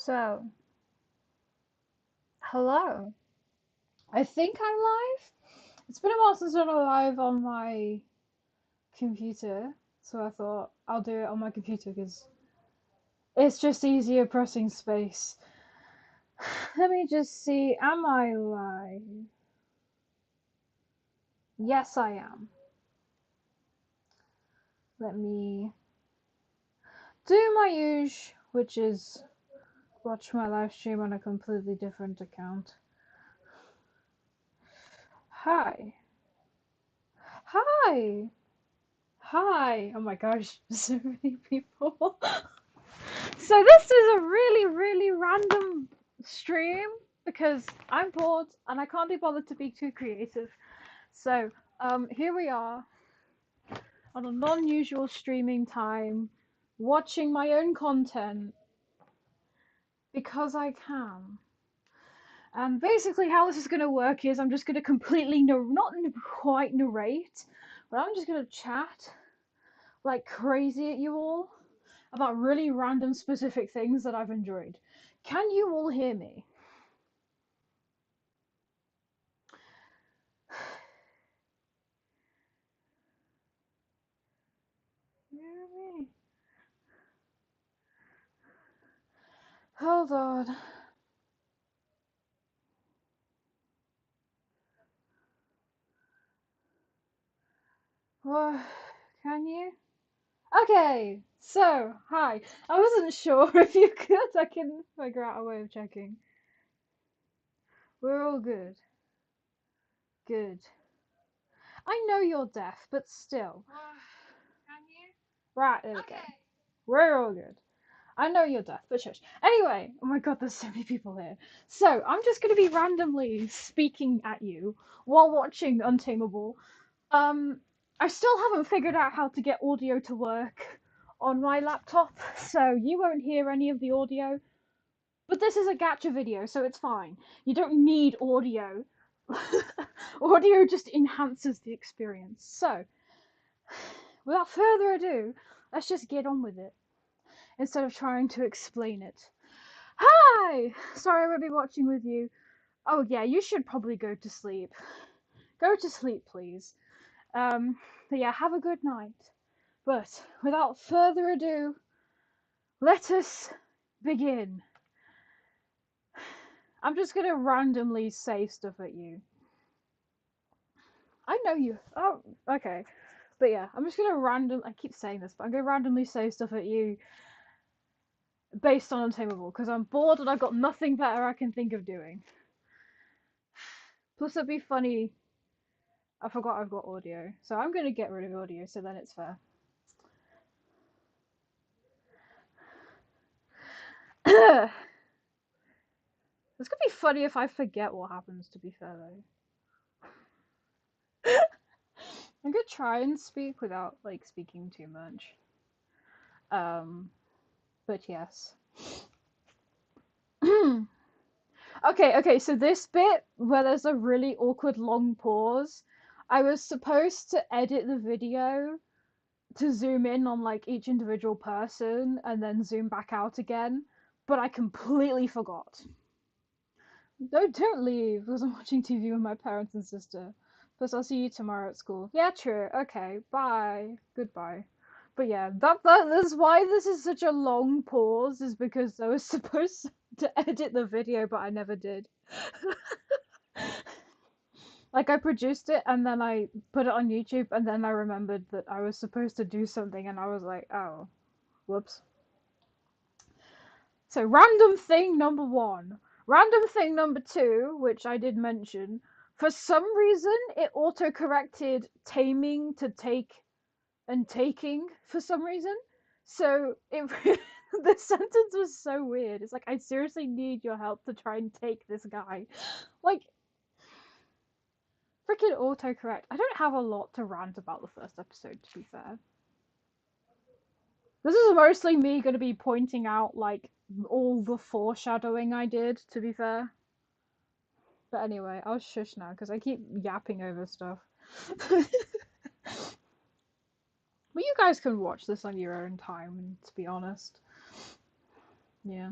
So, hello. I think I'm live. It's been a while since I've been live on my computer, so I thought I'll do it on my computer because it's just easier pressing space. Let me just see. Am I live? Yes, I am. Let me do my usual, which is watch my live stream on a completely different account. Hi. Hi. Hi. Oh my gosh, so many people. So this is a really, really random stream because I'm bored and I can't be bothered to be too creative. So here we are on a non-usual streaming time, watching my own content because I can. And basically how this is going to work is I'm just going to completely, not quite narrate, but I'm just going to chat like crazy at you all about really random specific things that I've enjoyed. Can you all hear me? Hear me? Hold on. What? Can you? Okay, so, hi. I wasn't sure if you could. I can figure out a way of checking. We're all good. Good. I know you're deaf, but still. Can you? Right, there we go. Okay. We're all good. I know you're deaf, but shush. Anyway, oh my god, there's so many people here. So, I'm just gonna be randomly speaking at you while watching Untameable. I still haven't figured out how to get audio to work on my laptop, so you won't hear any of the audio. But this is a gacha video, so it's fine. You don't need audio. Audio just enhances the experience. So, without further ado, let's just get on with it instead of trying to explain it. Hi! Sorry I won't be watching with you. Oh yeah, you should probably go to sleep. Go to sleep, please. But yeah, have a good night. But without further ado, let us begin. I'm just gonna randomly say stuff at you. I know you. Oh, okay. But yeah, I'm just gonna I keep saying this, but I'm gonna randomly say stuff at you based on Untameable because I'm bored and I've got nothing better I can think of doing. Plus, it'd be funny. I forgot I've got audio, so I'm gonna get rid of audio so then it's fair. It's gonna be funny if I forget what happens. To be fair, though, I'm gonna try and speak without like speaking too much. Um, but yes. Okay, so this bit where there's a really awkward long pause, I was supposed to edit the video to zoom in on like each individual person and then zoom back out again, but I completely forgot. No, don't leave, because I'm watching TV with my parents and sister. Plus, I'll see you tomorrow at school. Yeah, true. Okay, bye. Goodbye. But yeah, that is why this is such a long pause, is because I was supposed to edit the video, but I never did. Like, I produced it and then I put it on YouTube, and then I remembered that I was supposed to do something, and I was like, oh, whoops. So, random thing number one. Random thing number two, which I did mention, for some reason it auto corrected taming to take and taking for some reason. So it the sentence was so weird. It's like, I seriously need your help to try and take this guy. Like, freaking autocorrect. I don't have a lot to rant about the first episode, to be fair. This is mostly me going to be pointing out, like, all the foreshadowing I did, to be fair. But anyway, I'll shush now because I keep yapping over stuff. But you guys can watch this on your own time, to be honest. Yeah.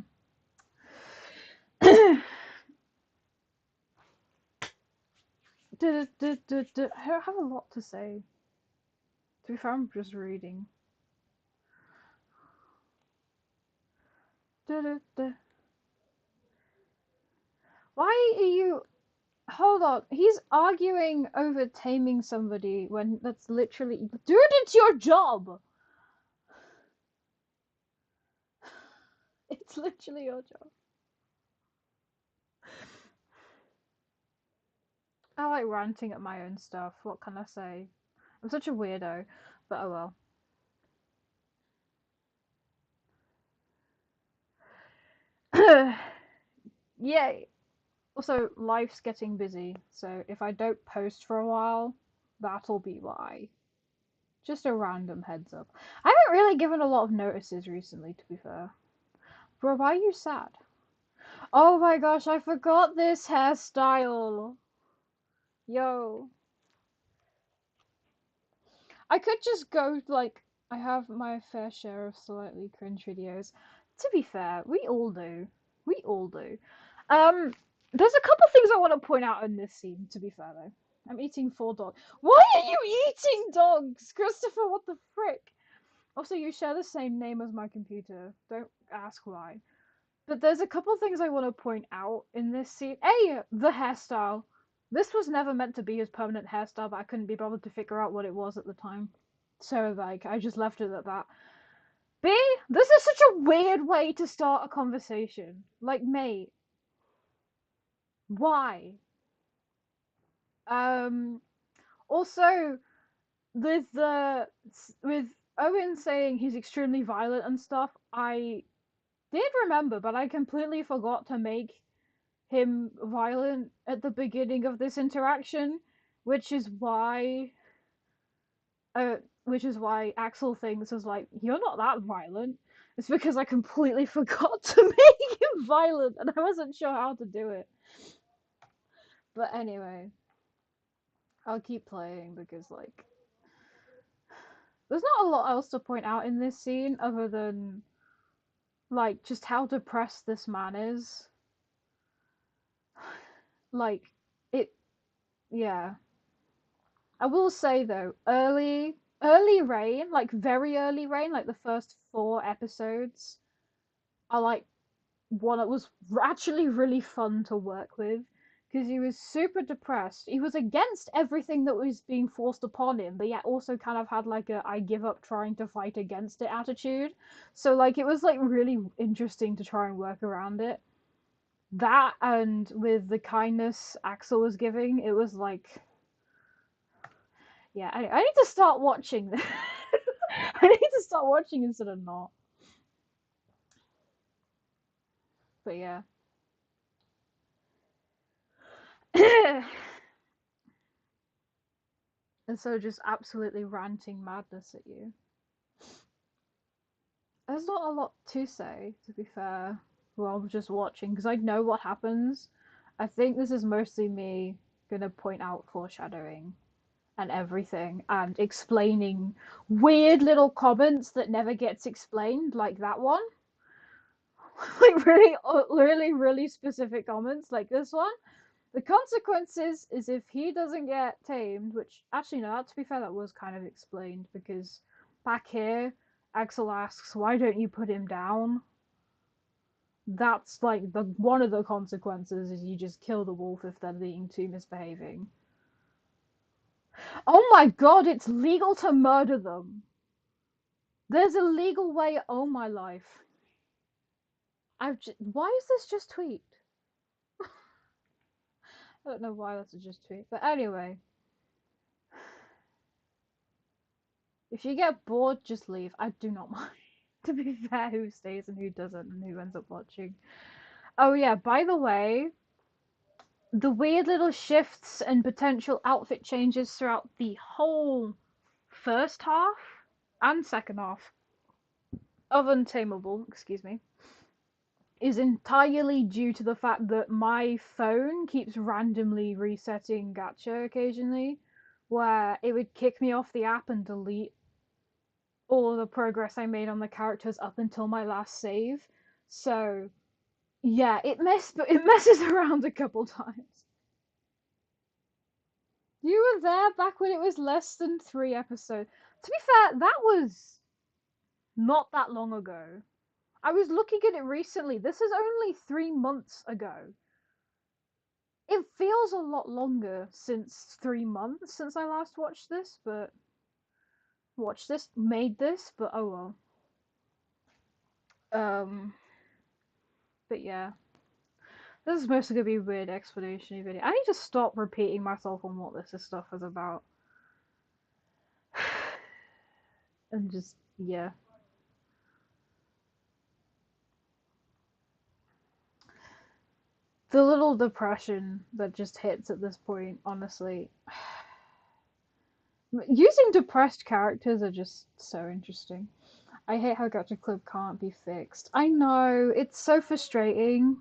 I don't have a lot to say. To be fair, I'm just reading. Why are you? Hold on. He's arguing over taming somebody when that's literally. Dude, it's your job! It's literally your job. I like ranting at my own stuff. What can I say? I'm such a weirdo. But oh well. Yay! Also, life's getting busy, so if I don't post for a while, that'll be why. Just a random heads up. I haven't really given a lot of notices recently, to be fair. Bro, why are you sad? Oh my gosh, I forgot this hairstyle. Yo. I could just go, like, I have my fair share of slightly cringe videos. To be fair, we all do. We all do. Um, there's a couple things I want to point out in this scene, to be fair, though. I'm eating 4 dogs. Why are you eating dogs? Christopher, what the frick? Also, you share the same name as my computer. Don't ask why. But there's a couple things I want to point out in this scene. A, the hairstyle. This was never meant to be his permanent hairstyle, but I couldn't be bothered to figure out what it was at the time. So, like, I just left it at that. B, this is such a weird way to start a conversation. Like, mate, why? Um, Also, with the with Owen saying he's extremely violent and stuff, I did remember, but I completely forgot to make him violent at the beginning of this interaction, which is why uh Axel thinks is like, you're not that violent. It's because I completely forgot to make him violent and I wasn't sure how to do it. But anyway, I'll keep playing because like there's not a lot else to point out in this scene other than like just how depressed this man is. Like it yeah. I will say though, early rain, like very early rain, like the first 4 episodes, are like one that was actually really fun to work with because he was super depressed. He was against everything that was being forced upon him, but yet also kind of had like a I give up trying to fight against it attitude. So like it was like really interesting to try and work around it. That and with the kindness Axel was giving, it was like yeah, I need to start watching this. I need to start watching instead of not. But yeah. And so just absolutely ranting madness at you. There's not a lot to say, to be fair, while I'm just watching, because I know what happens. I think this is mostly me gonna point out foreshadowing and everything and explaining weird little comments that never gets explained, like that one. Like really specific comments, like this one. The consequences is if he doesn't get tamed, which actually no, to be fair, that was kind of explained because back here, Axel asks, "Why don't you put him down?" That's like the one of the consequences is you just kill the wolf if they're being too misbehaving. Oh my god, it's legal to murder them. There's a legal way. Oh my life. Why is this just tweet? I don't know why that's a just tweet, but anyway. If you get bored, just leave. I do not mind. To be fair, who stays and who doesn't, and who ends up watching. Oh yeah, by the way, the weird little shifts and potential outfit changes throughout the whole first half and second half of Untameable, excuse me, is entirely due to the fact that my phone keeps randomly resetting gacha occasionally, where it would kick me off the app and delete all of the progress I made on the characters up until my last save. So yeah, it messes around a couple times. You were there back when it was less than 3 episodes. To be fair, that was not that long ago. I was looking at it recently. This is only 3 months ago. It feels a lot longer since 3 months since I last made this, but oh well. But yeah. This is mostly gonna be a weird explanation video. I need to stop repeating myself on what this stuff is about. And just, yeah. The little depression that just hits at this point, honestly. Using depressed characters are just so interesting. I hate how Gacha Club can't be fixed. I know, it's so frustrating.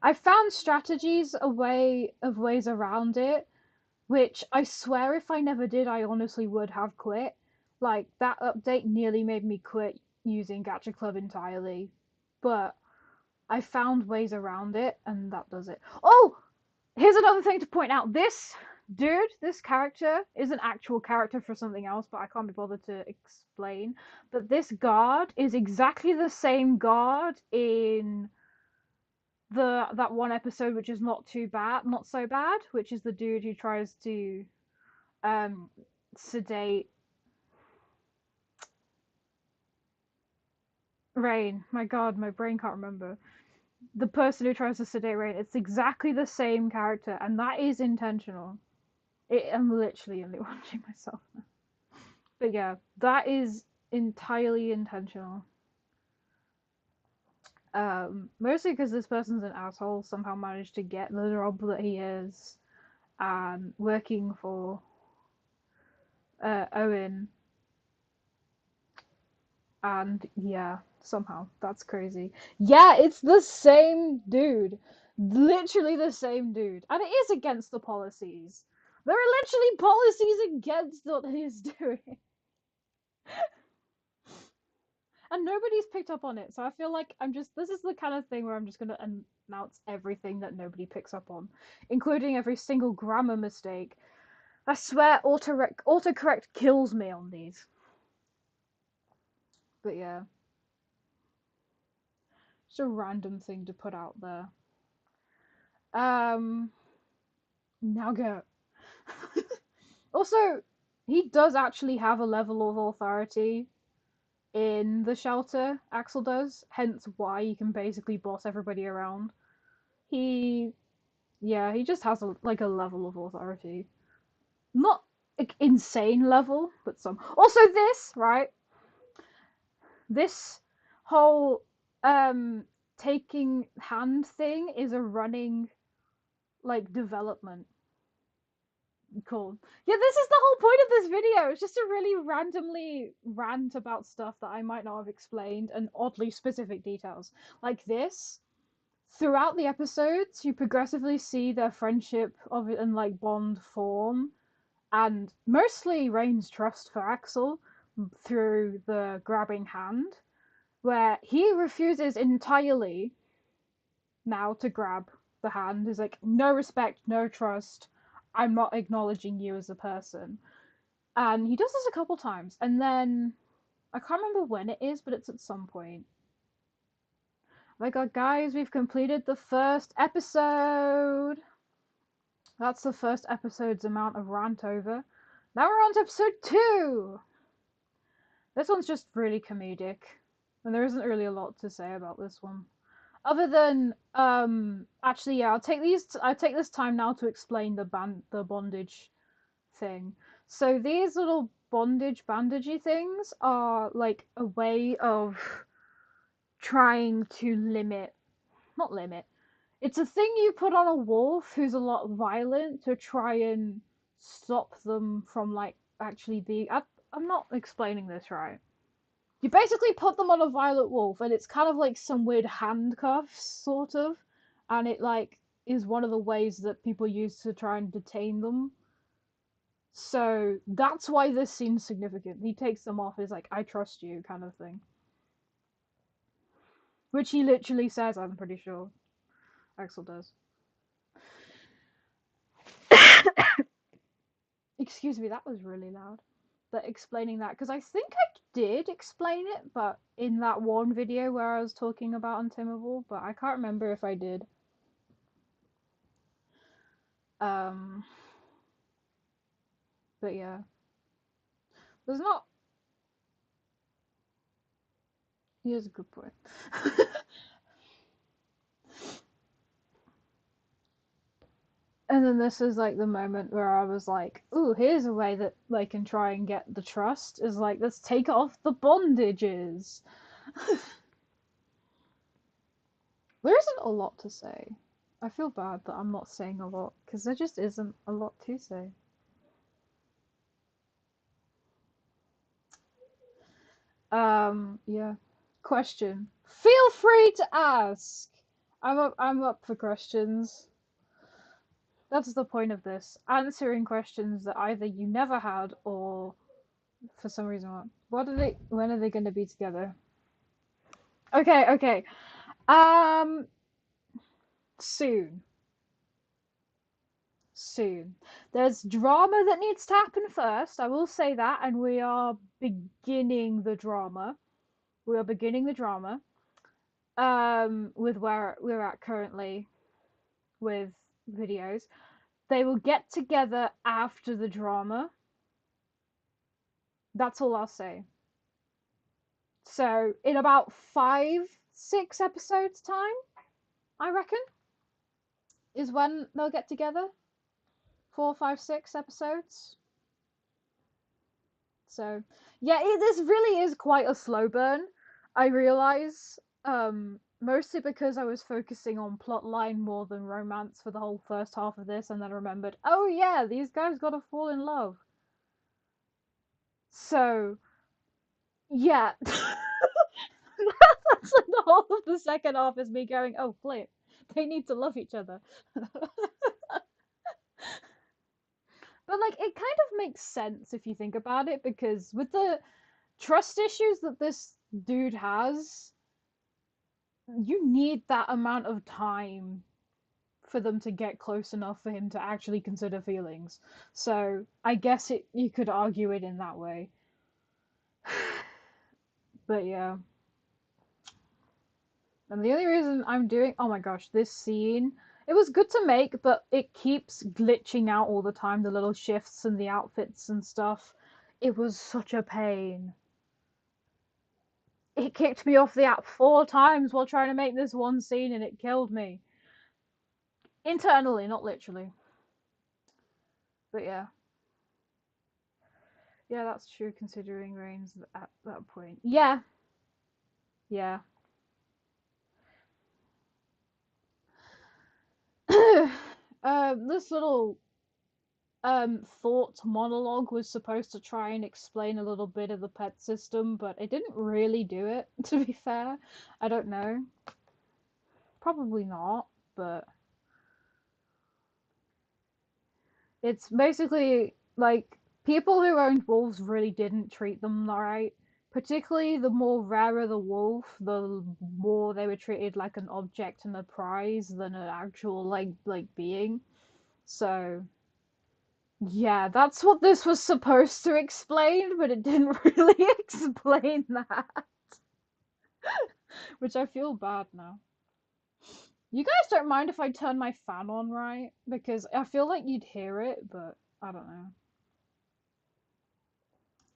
I found strategies of ways around it, which I swear if I never did, I honestly would have quit. Like, that update nearly made me quit using Gacha Club entirely. But I found ways around it, and that does it. Oh! Here's another thing to point out. This character is an actual character for something else, but I can't be bothered to explain. But this guard is exactly the same guard in that one episode, which is not so bad, which is the dude who tries to um sedate Rain. My God, my brain can't remember. The person who tries to sedate Rain. It's exactly the same character, and that is intentional. I'm literally only watching myself now. But yeah, that is entirely intentional. Mostly because this person's an asshole, somehow managed to get the job that he is, and working for Owen, and yeah, somehow that's crazy. Yeah, it's the same dude, literally the same dude, and it is against the policies. There are literally policies against what he's doing. And nobody's picked up on it. So I feel like this is the kind of thing where I'm just gonna announce everything that nobody picks up on, including every single grammar mistake. I swear autocorrect kills me on these. But yeah, it's a random thing to put out there. Um Now go. Also, he does actually have a level of authority in the shelter, Axel does, hence why he can basically boss everybody around. He Yeah, he just has a level of authority. Not like insane level, but some. Also, this right, this whole taking hand thing is a running like development. Cool. Yeah, this is the whole point of this video. It's just to really randomly rant about stuff that I might not have explained and oddly specific details. Like this, throughout the episodes, you progressively see their friendship of it and like bond form, and mostly Rain's trust for Axel through the grabbing hand, where he refuses entirely now to grab the hand. He's like, no respect, no trust. I'm not acknowledging you as a person. And he does this a couple times, and then I can't remember when it is, but it's at some point. Oh my god, guys, we've completed the first episode. That's the first episode's amount of rant over. Now we're on to episode 2. This one's just really comedic, and there isn't really a lot to say about this one, other than actually, yeah, I'll take this time now to explain the bondage thing. So these little bandagey things are like a way of trying to not limit. It's a thing you put on a wolf who's a lot violent to try and stop them from like actually being. I'm not explaining this right. You basically put them on a violet wolf, and it's kind of like some weird handcuffs, sort of, and it like is one of the ways that people use to try and detain them. So that's why this seems significant. He takes them off, is like, I trust you, kind of thing. Which he literally says, I'm pretty sure. Axel does. Excuse me, that was really loud. But explaining that, because I think I did explain it, but in that one video where I was talking about Untameable, but I can't remember if I did. Um, but yeah, there's not. Here's a good point. And then this is like the moment where I was like, "Ooh, here's a way that they can try and get the trust. Is like, let's take off the bondages." There isn't a lot to say. I feel bad that I'm not saying a lot because there just isn't a lot to say. Yeah. Question. Feel free to ask. I'm up for questions. That's the point of this. Answering questions that either you never had or for some reason what are they when are they gonna be together? Okay, okay. Um soon. Soon. There's drama that needs to happen first. I will say that, and we are beginning the drama. We are beginning the drama. With where we're at currently with videos. They will get together after the drama. That's all I'll say. So in about 5, 6 episodes time, I reckon, is when they'll get together. 4, 5, 6 episodes. So yeah, this really is quite a slow burn. I realize, mostly because I was focusing on plotline more than romance for the whole first half of this, and then remembered, oh yeah, these guys gotta fall in love. So yeah, that's like the whole of the second half is me going, oh flip, they need to love each other. But like it kind of makes sense if you think about it, because with the trust issues that this dude has, you need that amount of time for them to get close enough for him to actually consider feelings. So I guess it you could argue it in that way. But yeah. And the only reason I'm doing oh my gosh, this scene it was good to make, but it keeps glitching out all the time, the little shifts and the outfits and stuff. It was such a pain. It kicked me off the app 4 times while trying to make this one scene and it killed me. Internally, not literally. But yeah. Yeah, that's true considering Rain's at that point. Yeah, yeah. This little thought monologue was supposed to try and explain a little bit of the pet system, but it didn't really do it, to be fair. I don't know. Probably not, but it's basically like people who owned wolves really didn't treat them right. Particularly the more rarer the wolf, the more they were treated like an object and a prize than an actual like being. So yeah, that's what this was supposed to explain, but it didn't really explain that, which I feel bad now. You guys don't mind if I turn my fan on, right? Because I feel like you'd hear it, but I don't know.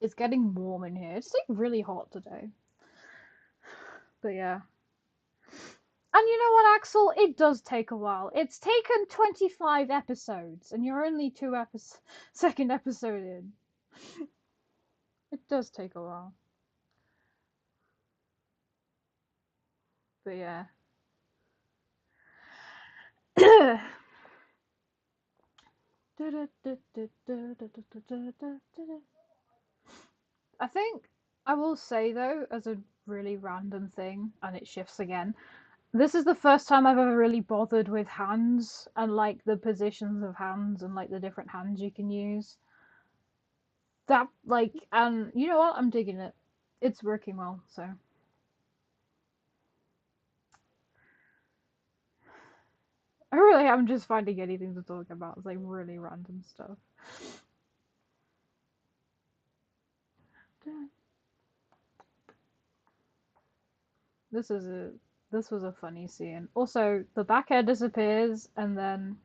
It's getting warm in here. It's like really hot today. But yeah. And you know what, Axel? It does take a while. It's taken 25 episodes, and you're only second episode in. It does take a while. But yeah. I think I will say though, as a really random thing, and it shifts again, this is the first time I've ever really bothered with hands and like the positions of hands and like the different hands you can use. That like and you know what? I'm digging it. It's working well, so I really am just finding anything to talk about. It's like really random stuff. This is a this was a funny scene. Also, the back hair disappears, and then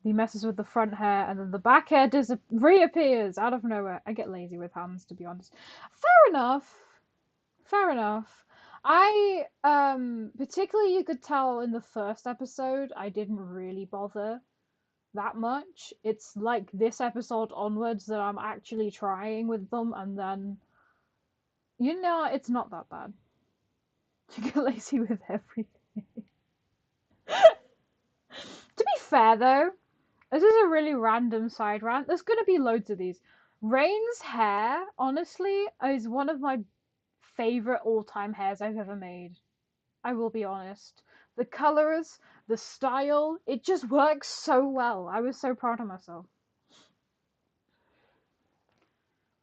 he messes with the front hair, and then the back hair reappears out of nowhere. I get lazy with hands, to be honest. Fair enough. Fair enough. I particularly you could tell in the first episode I didn't really bother that much. It's like this episode onwards that I'm actually trying with them, and then it's not that bad. To get lazy with everything. To be fair though, this is a really random side rant. There's gonna be loads of these. Rain's hair, honestly, is one of my favorite all-time hairs I've ever made. I will be honest. The colors, the style, it just works so well. I was so proud of myself.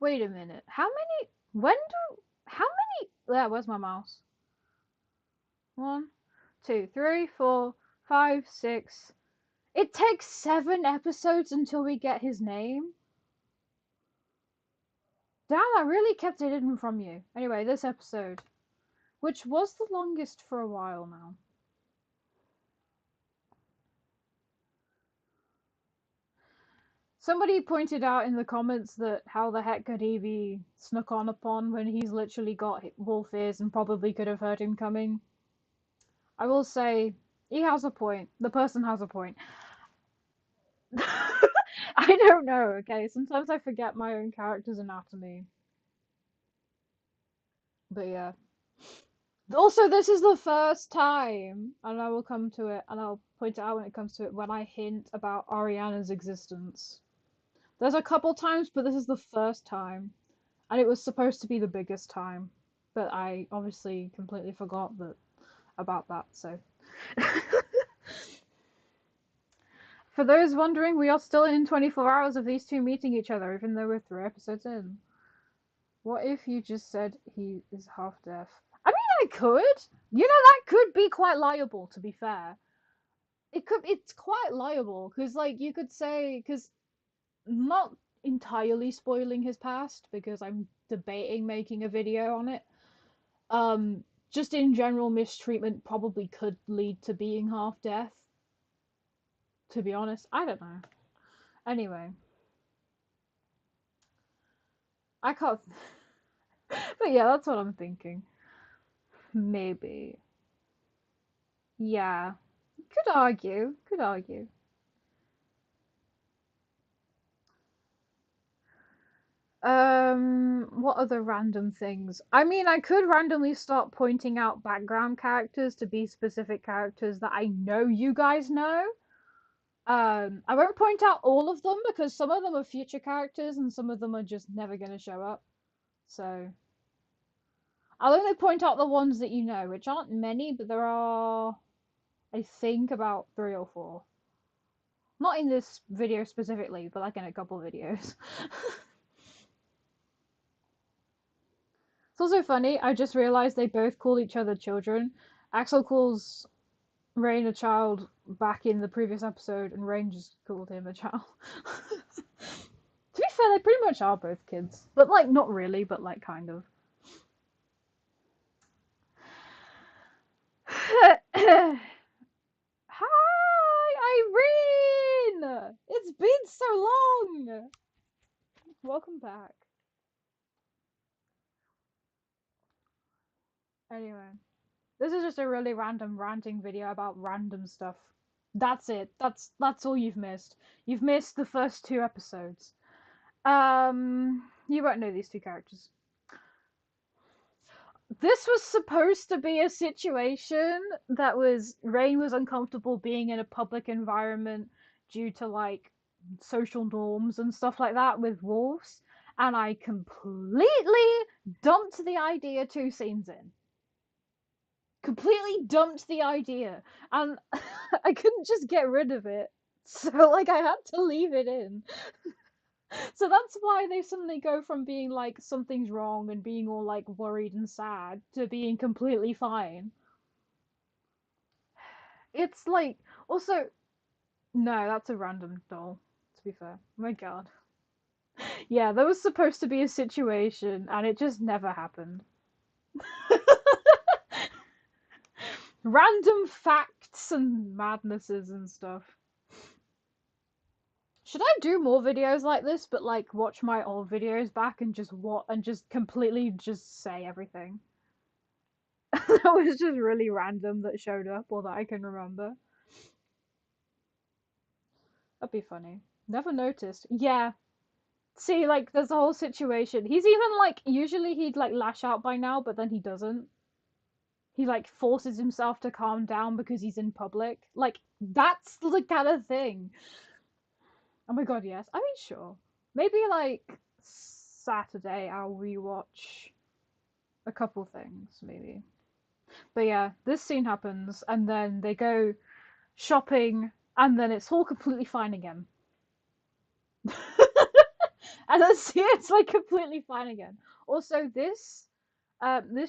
Wait a minute. How many, there, where's my mouse? One, two, three, four, five, six. It takes 7 episodes until we get his name. Damn, I really kept it hidden from you. Anyway, this episode, which was the longest for a while now. Somebody pointed out in the comments that how the heck could he be snuck on upon when he's literally got wolf ears and probably could have heard him coming. I will say, he has a point. The person has a point. I don't know, okay? Sometimes I forget my own character's anatomy. But yeah. Also, this is the first time, and I will come to it, and I'll point it out when it comes to it, when I hint about Ariana's existence. There's a couple times, but this is the first time. And it was supposed to be the biggest time, but I obviously completely forgot about that. So, for those wondering, we are still in 24 hours of these two meeting each other, even though we're 3 episodes in. What if you just said he is half deaf? I mean, I could. That could be quite liable. To be fair, it could. It's quite liable because, like, you could say because not entirely spoiling his past because I'm debating making a video on it. Just in general, mistreatment probably could lead to being half deaf. To be honest, I don't know. Anyway, I can't. But yeah, that's what I'm thinking. Maybe. Yeah. Could argue. Could argue. What other random things? I mean, I could randomly start pointing out background characters to be specific characters that I know you guys know. I won't point out all of them because some of them are future characters and some of them are just never going to show up. So I'll only point out the ones that you know, which aren't many, but there are, I think, about 3 or 4. Not in this video specifically, but like in a couple videos. It's also funny, I just realized they both call each other children. Axel calls Rain a child back in the previous episode, and Rain just called him a child. To be fair, they pretty much are both kids. But, like, not really, but, like, kind of. Hi, Irene! It's been so long! Welcome back. Anyway, this is just a really random ranting video about random stuff. That's it. That's all you've missed. You've missed the first 2 episodes. You won't know these two characters. This was supposed to be a situation that was Rain was uncomfortable being in a public environment due to like social norms and stuff like that with wolves, and I completely dumped the idea 2 scenes in. Completely dumped the idea, and I couldn't just get rid of it, so like I had to leave it in. So that's why they suddenly go from being like something's wrong and being all like worried and sad to being completely fine. It's like also no, that's a random doll, to be fair. Oh my god. Yeah, there was supposed to be a situation and it just never happened. random facts and madnesses and stuff. Should I do more videos like this, but like watch my old videos back and just completely just say everything? That was just really random that showed up or that I can remember. That'd be funny. Never noticed. Yeah. See, like, there's a whole situation. He's even like, usually he'd like lash out by now, but then he doesn't. He like forces himself to calm down because he's in public. Like, that's the kind of thing. Oh my god, yes. I mean, sure. Maybe like Saturday I'll rewatch a couple things, maybe. But yeah, this scene happens, and then they go shopping, and then it's all completely fine again. And then see, it's like completely fine again. Also, this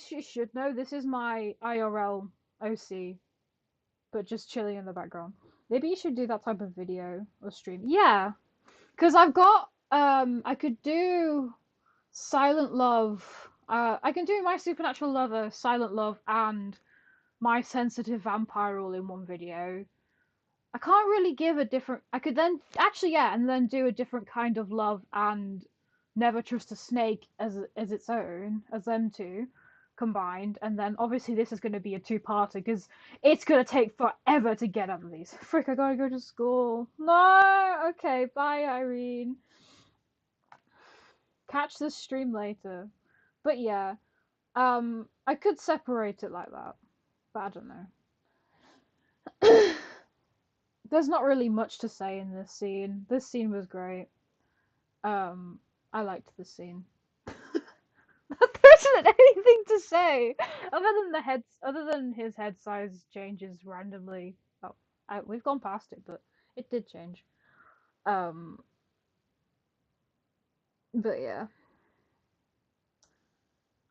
you should know. This is my IRL OC, but just chilling in the background. Maybe you should do that type of video or stream. Yeah, because I've got I could do Silent Love. I can do my Supernatural Lover, Silent Love, and my Sensitive Vampire all in one video. I can't really give a different. I could then actually, yeah, and then do a different kind of love and Never Trust a Snake as its own, as them two combined, and then obviously this is going to be a two-parter because it's going to take forever to get out of these. Frick, I gotta go to school. No, okay, bye, Irene. Catch this stream later. But yeah, I could separate it like that, but I don't know. There's not really much to say in this scene. This scene was great. Um, I liked this scene. There isn't anything to say other than his head size changes randomly. Oh, we've gone past it, but it did change. Um, but yeah,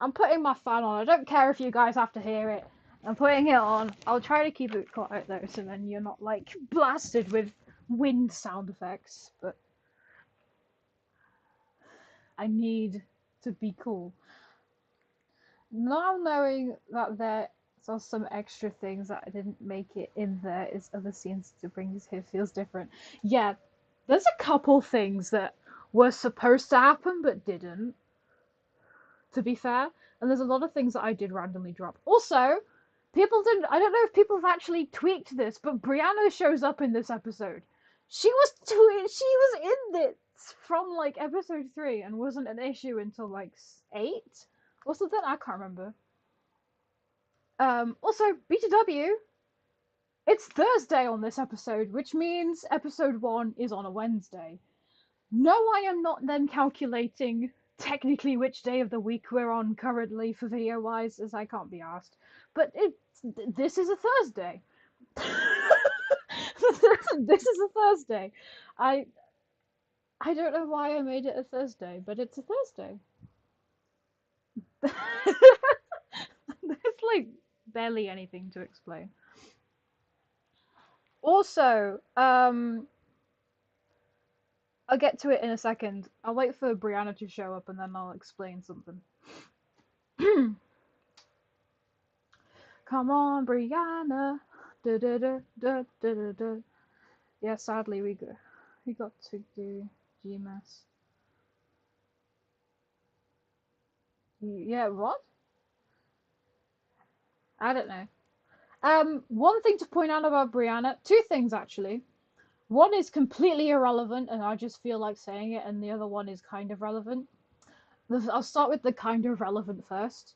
I'm putting my fan on. I don't care if you guys have to hear it. I'm putting it on. I'll try to keep it quiet though, so then you're not like blasted with wind sound effects. But I need to be cool. Now knowing that there are some extra things that I didn't make it in there is other scenes to bring it feels different. Yeah, there's a couple things that were supposed to happen but didn't, to be fair. And there's a lot of things that I did randomly drop. Also, people didn't I don't know if people have actually tweaked this, but Brianna shows up in this episode. She was in this from like episode 3 and wasn't an issue until like 8 or something. I can't remember. Also, BTW, it's Thursday on this episode, which means episode 1 is on a Wednesday. No, I am not then calculating technically which day of the week we're on currently for video wise, as I can't be asked. But this is a Thursday. This is a Thursday. I I don't know why I made it a Thursday, but it's a Thursday. There's like barely anything to explain. Also, I'll get to it in a second. I'll wait for Brianna to show up and then I'll explain something. Come on, Brianna. Da, da, da, da, da, da, da. Yeah, sadly we got to do GMS. Yeah, what? I don't know. One thing to point out about Brianna, two things actually. One is completely irrelevant, and I just feel like saying it, and the other one is kind of relevant. I'll start with the kind of relevant first.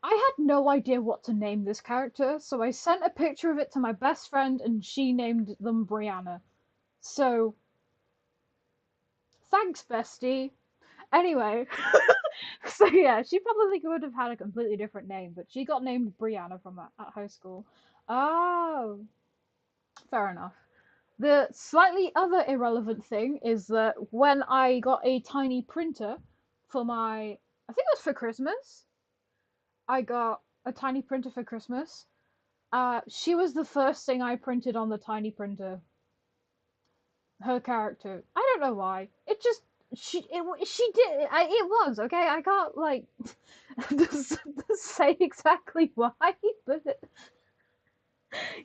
I had no idea what to name this character, so I sent a picture of it to my best friend, and she named them Brianna. So, thanks, bestie. Anyway, so yeah, she probably would have had a completely different name, but she got named Brianna from that at high school. Oh, fair enough. The slightly other irrelevant thing is that when I got a tiny printer for I think it was for Christmas, I got a tiny printer for Christmas. She was the first thing I printed on the tiny printer. Her character. I don't know why. It just she did it was okay. I can't like just say exactly why, but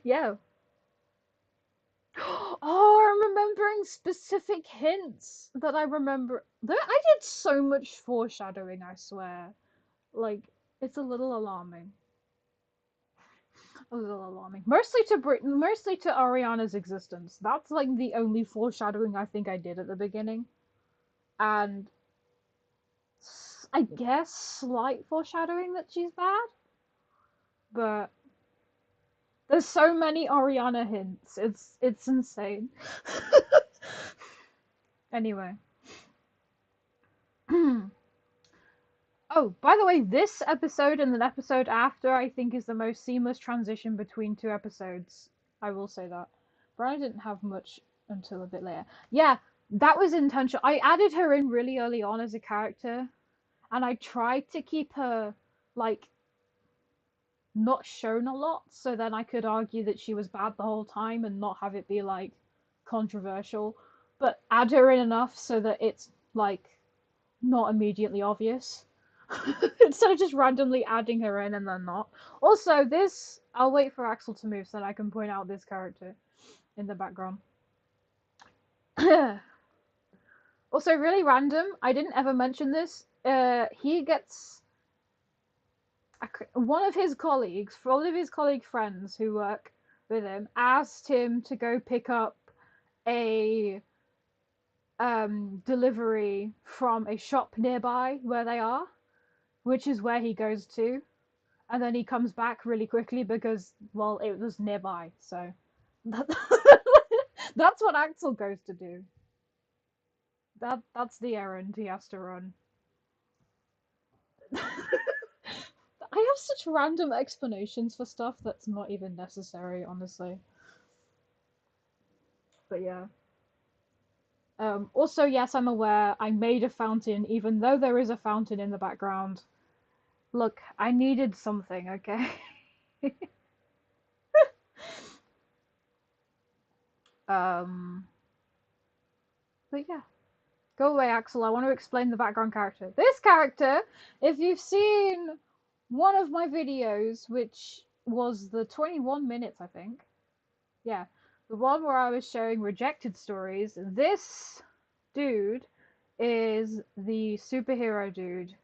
Yeah. Oh, I'm remembering specific hints that I remember. I did so much foreshadowing, I swear. Like, it's a little alarming. A little alarming. Mostly to Ariana's existence. That's like the only foreshadowing I think I did at the beginning. And I guess slight foreshadowing that she's bad, but there's so many Ariana hints. It's insane. Anyway. Oh, by the way, this episode and the episode after I think is the most seamless transition between two episodes. I will say that. But I didn't have much until a bit later. Yeah, that was intentional. I added her in really early on as a character, and I tried to keep her like not shown a lot, so then I could argue that she was bad the whole time and not have it be like controversial, but add her in enough so that it's like not immediately obvious. Instead of just randomly adding her in and then not. Also, this I'll wait for Axel to move so that I can point out this character in the background. Also, really random. I didn't ever mention this. He gets one of his colleague friends who work with him, asked him to go pick up a delivery from a shop nearby where they are, which is where he goes to, and then he comes back really quickly because, well, it was nearby. So that, that's what Axel goes to do. That's the errand he has to run. I have such random explanations for stuff that's not even necessary, honestly. But yeah. Also, yes, I'm aware I made a fountain, even though there is a fountain in the background. Look, I needed something, okay? um, but yeah. Go away, Axel. I want to explain the background character. This character, if you've seen one of my videos, which was the 21 minutes, I think. Yeah, the one where I was showing rejected stories. This dude is the superhero dude.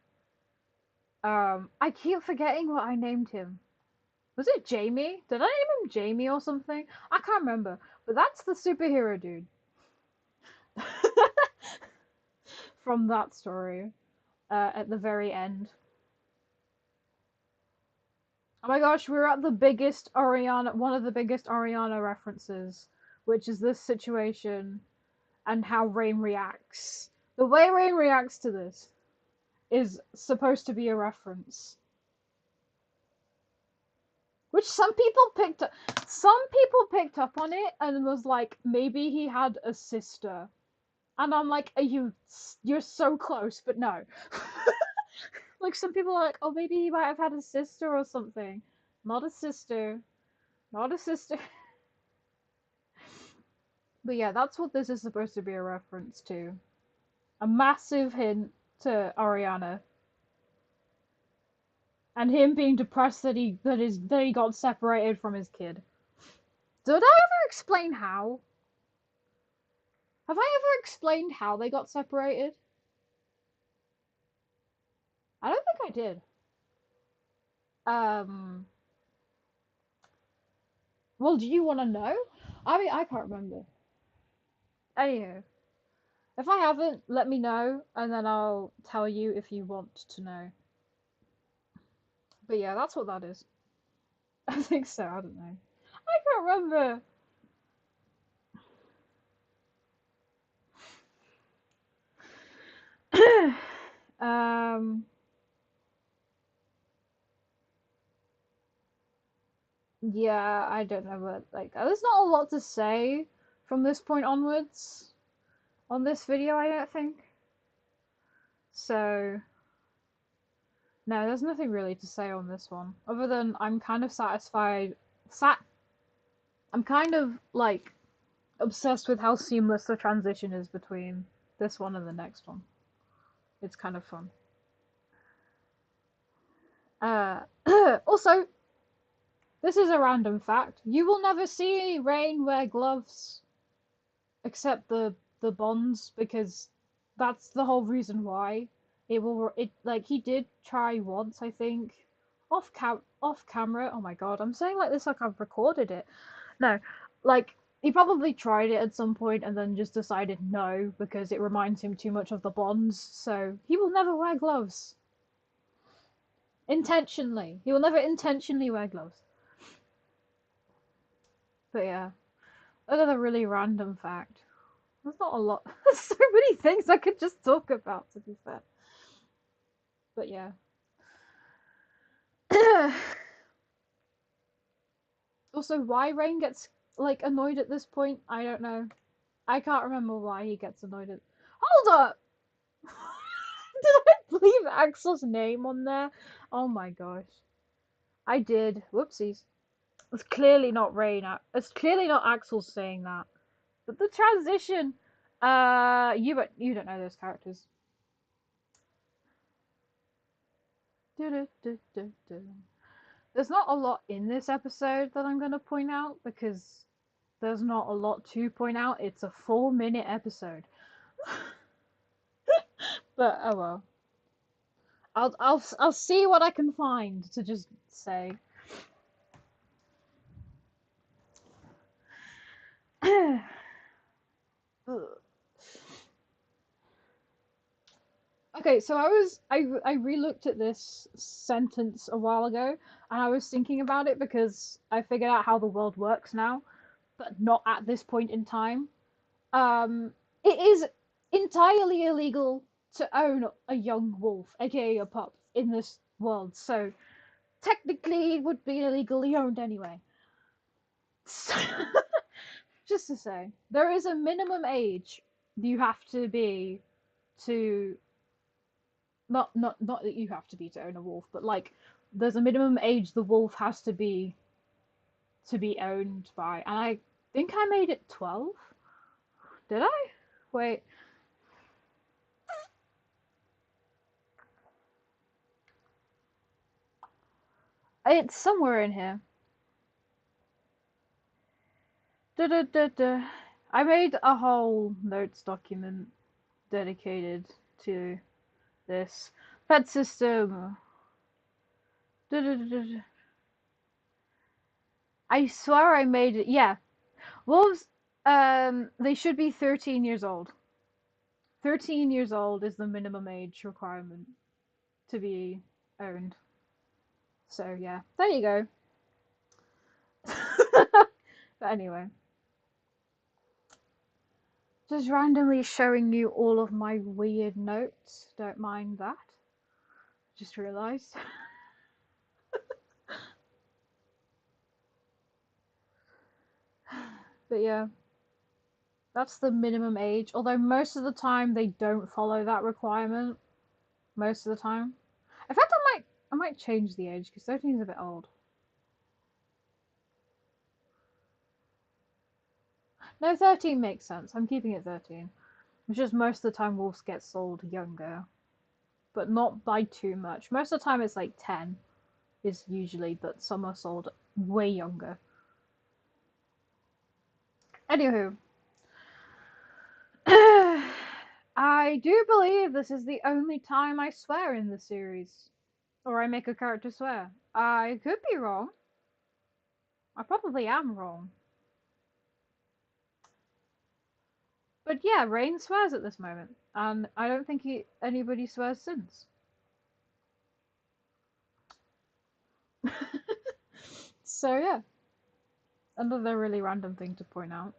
I keep forgetting what I named him. Was it Jamie? Did I name him Jamie or something? I can't remember. But that's the superhero dude from that story at the very end. Oh my gosh, we're at the biggest Oriana, one of the biggest Oriana references, which is this situation and how Rain reacts. The way Rain reacts to this is supposed to be a reference. Which some people picked up on it and was like, maybe he had a sister. And I'm like, you're so close, but no. Like some people are like, oh, maybe he might have had a sister or something. Not a sister. Not a sister. But yeah, that's what this is supposed to be a reference to. A massive hint to Ariana and him being depressed that he got separated from his kid. Did I ever explain how? Have I ever explained how they got separated? I don't think I did. Um. Well, do you want to know? I mean, I can't remember. Anywho, if I haven't, let me know, and then I'll tell you if you want to know. But yeah, that's what that is. I think so. I don't know. I can't remember. um. Yeah, I don't know, but like, there's not a lot to say from this point onwards on this video. I don't think so. No, there's nothing really to say on this one, other than I'm kind of satisfied. I'm kind of like obsessed with how seamless the transition is between this one and the next one. It's kind of fun. Uh, also, This is a random fact. You will never see Rain wear gloves except the bonds because that's the whole reason why. It like he did try once, I think, off camera. Oh my god, I'm saying like this like I've recorded it. No, like he probably tried it at some point and then just decided no because it reminds him too much of the bonds. So he will never wear gloves intentionally. He will never intentionally wear gloves. But yeah, another really random fact. There's not a lot. There's so many things I could just talk about, to be fair. But yeah. Also, why Rain gets like annoyed at this point, I don't know. I can't remember why he gets annoyed at. Hold up! Did I leave Axel's name on there? Oh my gosh. I did. Whoopsies. It's clearly not Rain. It's clearly not Axel saying that. But the transition. You don't know those characters. There's not a lot in this episode that I'm going to point out because there's not a lot to point out. It's a 4-minute episode. But oh well. I'll see what I can find to just say. Okay, so I relooked at this sentence a while ago, and I was thinking about it because I figured out how the world works now, but not at this point in time. It is entirely illegal to own a young wolf, aka a pup, in this world. So technically, it would be illegally owned anyway. So, just to say, there is a minimum age you have to be to not that you have to be to own a wolf, but like there's a minimum age the wolf has to be owned by, and I think I made it 12. Did I? Wait, it's somewhere in here. Da, da, da, da. I made a whole notes document dedicated to this pet system. Da, da, da, da. I swear I made it. Yeah, wolves. They should be 13 years old. 13 years old is the minimum age requirement to be owned. So yeah, there you go. But anyway, just randomly showing you all of my weird notes. Don't mind that. Just realised. But yeah, that's the minimum age. Although most of the time they don't follow that requirement. Most of the time. In fact, I might change the age because 13 is a bit old. No, 13 makes sense. I'm keeping it 13. It's just most of the time wolves get sold younger, but not by too much. Most of the time it's like 10 is usually, but some are sold way younger. Anywho, I do believe this is the only time I swear in the series, or I make a character swear. I could be wrong. I probably am wrong. But yeah, Rain swears at this moment, and I don't think anybody swears since. So yeah, another really random thing to point out.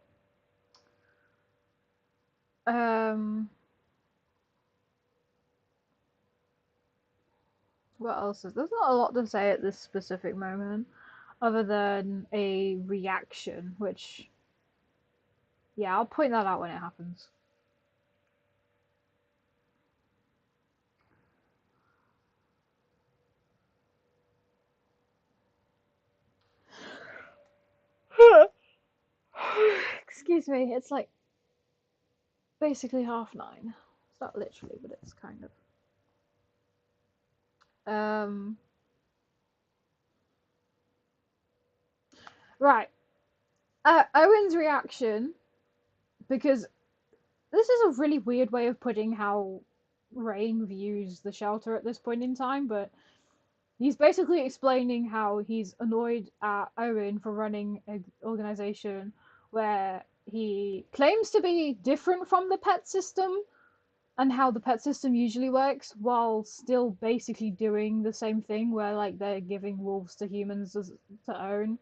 Um, what else is there's not a lot to say at this specific moment, other than a reaction, which yeah, I'll point that out when it happens. Excuse me, it's like basically 9:30. It's not literally, but it's kind of. Um, Right. Owen's reaction, because this is a really weird way of putting how Rain views the shelter at this point in time, but he's basically explaining how he's annoyed at Owen for running an organization where he claims to be different from the pet system and how the pet system usually works while still basically doing the same thing where like they're giving wolves to humans to own.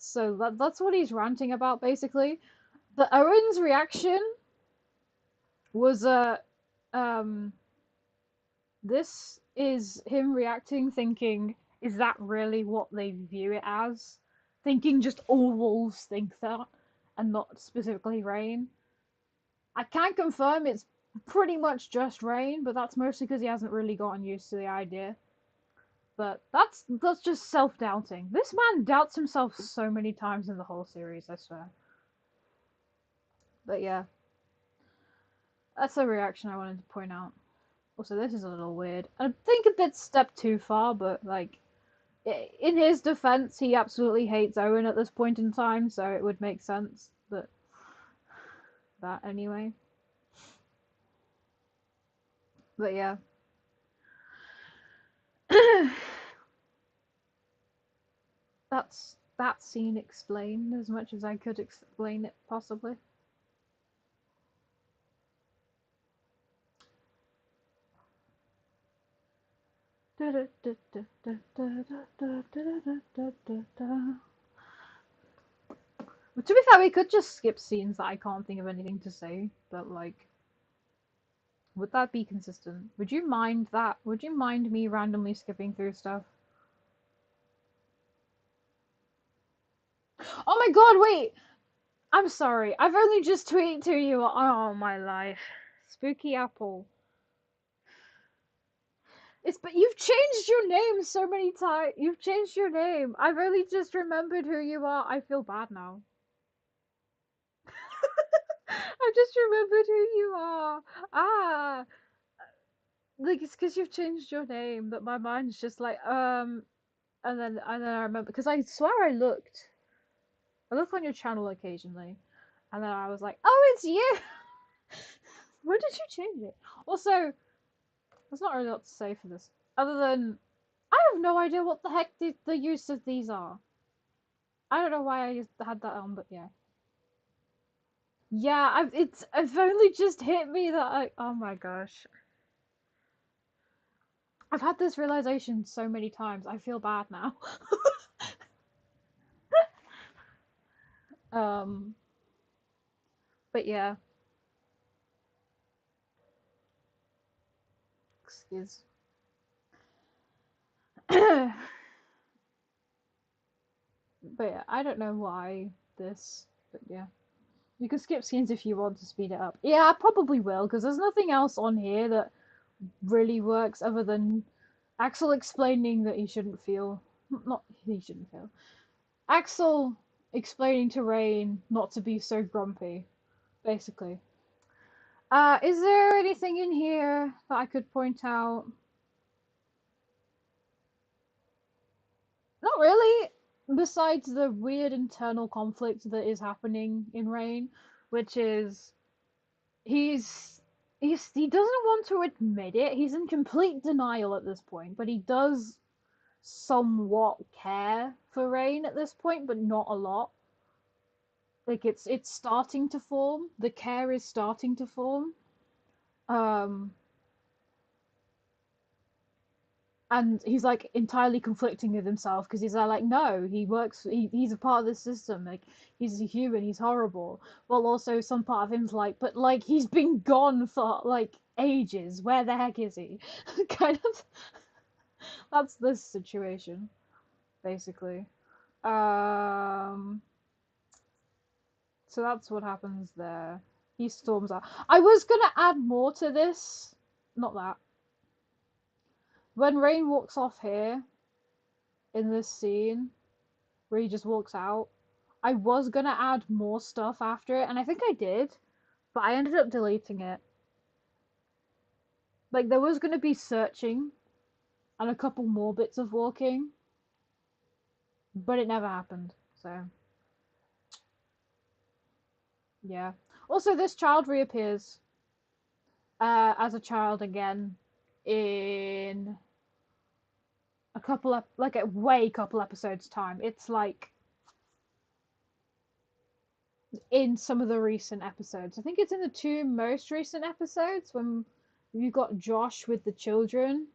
So that's what he's ranting about basically. The Owen's reaction was um this is him reacting, thinking, is that really what they view it as? Thinking just all wolves think that, and not specifically Rain. I can confirm it's pretty much just Rain, but that's mostly because he hasn't really gotten used to the idea. But that's just self-doubting. This man doubts himself so many times in the whole series, I swear. But yeah, that's a reaction I wanted to point out. Also, this is a little weird. I think a bit step too far, but like in his defense, he absolutely hates Owen at this point in time, so it would make sense that anyway. But yeah, that's that scene explained as much as I could explain it possibly. To be fair, we could just skip scenes that I can't think of anything to say, but like, would that be consistent? Would you mind that? Would you mind me randomly skipping through stuff? Oh my god, wait! I'm sorry. I've only just tweeted to you. Oh my life. Spooky Apple. It's but you've changed your name so many times. You've changed your name. I've only just remembered who you are. I feel bad now. I just remembered who you are. Ah, like it's because you've changed your name that my mind's just like and then I remember because I swear I looked. I look on your channel occasionally, and then I was like, oh, it's you. When did you change it? Also, there's not really a lot to say for this, other than I have no idea what the heck the use of these are. I don't know why I had that on, but yeah. Yeah, I've only just hit me that oh my gosh. I've had this realization so many times. I feel bad now. um, but yeah, excuse. But yeah, I don't know why this, but yeah. You can skip scenes if you want to speed it up. Yeah, I probably will, because there's nothing else on here that really works other than Axel explaining that he shouldn't feel. Not he shouldn't feel. Axel explaining to Rain not to be so grumpy, basically. Is there anything in here that I could point out? Not really, besides the weird internal conflict that is happening in Rain, which is he's he doesn't want to admit it. He's in complete denial at this point, but he does somewhat care for Rain at this point, but not a lot. Like it's starting to form. The care is starting to form. Um and he's like entirely conflicting with himself because he's like no, he's a part of this system, like he's a human, he's horrible, while also some part of him's like, but like he's been gone for like ages, where the heck is he? Kind of, that's this situation basically. um so that's what happens there. He storms out. I was gonna add more to this, not that. When Rain walks off here in this scene where he just walks out, I was gonna add more stuff after it, and I think I did, but I ended up deleting it. Like, there was gonna be searching and a couple more bits of walking, but it never happened, so. Yeah. Also, this child reappears as a child again in a couple of like a way couple episodes time. It's like in some of the recent episodes. I think it's in the two most recent episodes when you got Josh with the children,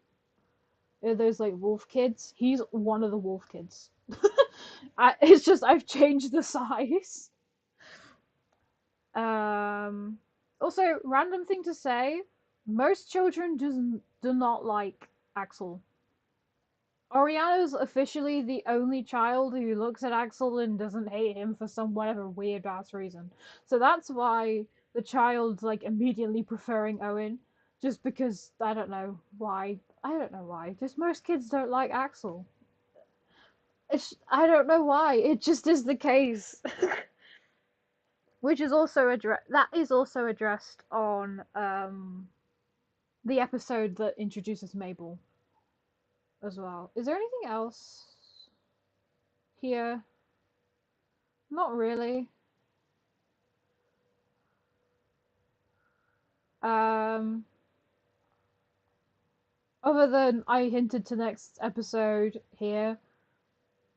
those like wolf kids. He's one of the wolf kids. It's just I've changed the size. Um, Also, random thing to say: most children do not like Axel. Oriana's officially the only child who looks at Axel and doesn't hate him for some whatever weird ass reason. So that's why the child's like immediately preferring Owen, just because I don't know why. I don't know why. Just most kids don't like Axel. I don't know why. It just is the case. Which is also that is also addressed on the episode that introduces Mabel as well. Is there anything else here? Not really. Um, Other than I hinted to next episode here